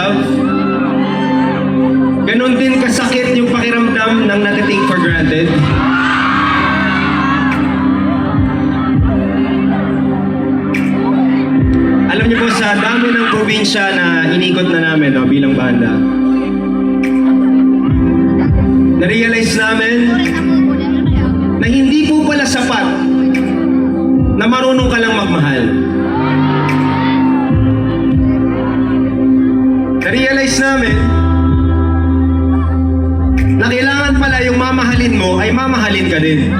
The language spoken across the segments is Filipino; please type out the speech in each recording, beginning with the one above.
love, ganon din kasakit yung pakiramdam ng nati-take for granted. Alam niyo po, sa dami ng probinsya na inikot na namin bilang banda, na-realize namin na hindi po pala sapat na marunong ka lang magmahal. Na-realize namin na kailangan pala yung mamahalin mo ay mamahalin ka din.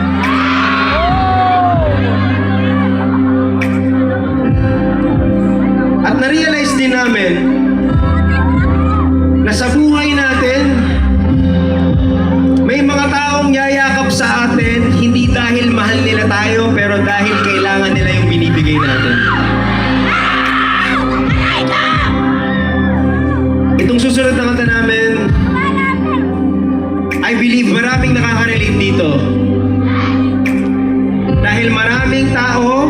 At na-realize din namin na sa buhay natin, may mga taong yayakap sa atin hindi dahil mahal nila tayo, pero dahil kailangan nila yung binibigay natin. Itong susunod na kanta namin, I believe maraming nakaka-relate dito. Dahil maraming tao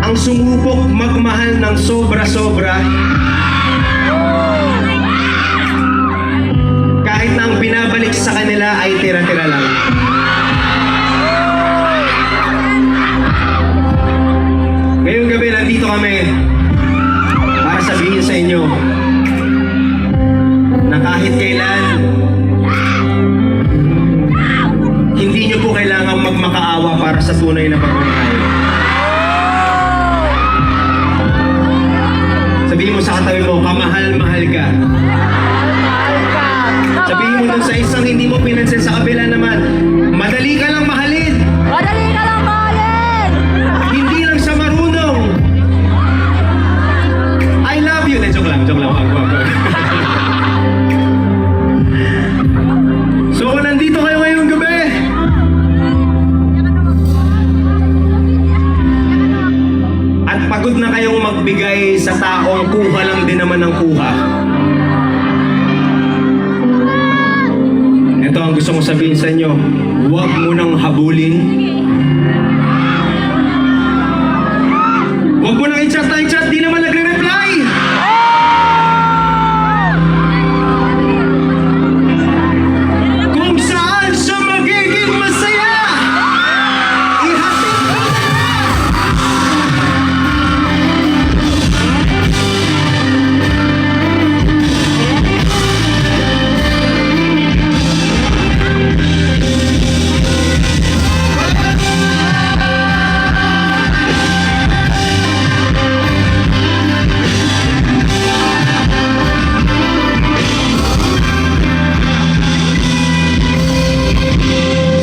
ang sumubok magmahal ng sobra-sobra, kahit na ang binabalik sa kanila ay tira-tira lang. Ngayong gabi, nandito kami para sabihin sa inyo na kahit kailan, hindi nyo po kailangang magmakaawa para sa tunay na pagmamahal. Sabihin mo sa katabi mo, kamahal-mahal ka. Sabihin mo dun sa isang hindi mo pinansin sa kabila naman, madali ka lang mahalin. Madali ka lang mahalin! Hindi lang sa marunong. I love you. Joke lang. Wag. So kung nandito kayo ngayong gabi, at pagod na kayong magbigay sa taong kuha lang din naman ng kuha, ito ang gusto kong sabihin sa inyo, huwag mo nang habulin. Huwag mo nang i-chat, di naman nagre-reply. Kung saan siya magiging masaya, ihatid mo na.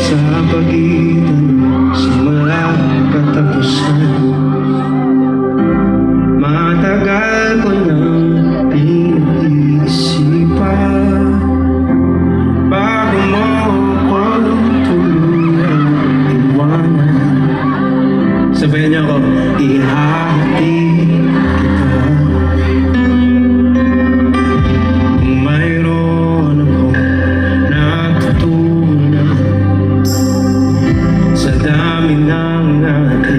Sa pagitan simula katapusan, matagal ko nang pinag-iisipan bago mo ko tuluyang iwanan. Sabayan niyo ako, ihati kita. Kung mayroon akong natutunan sa dami ng ating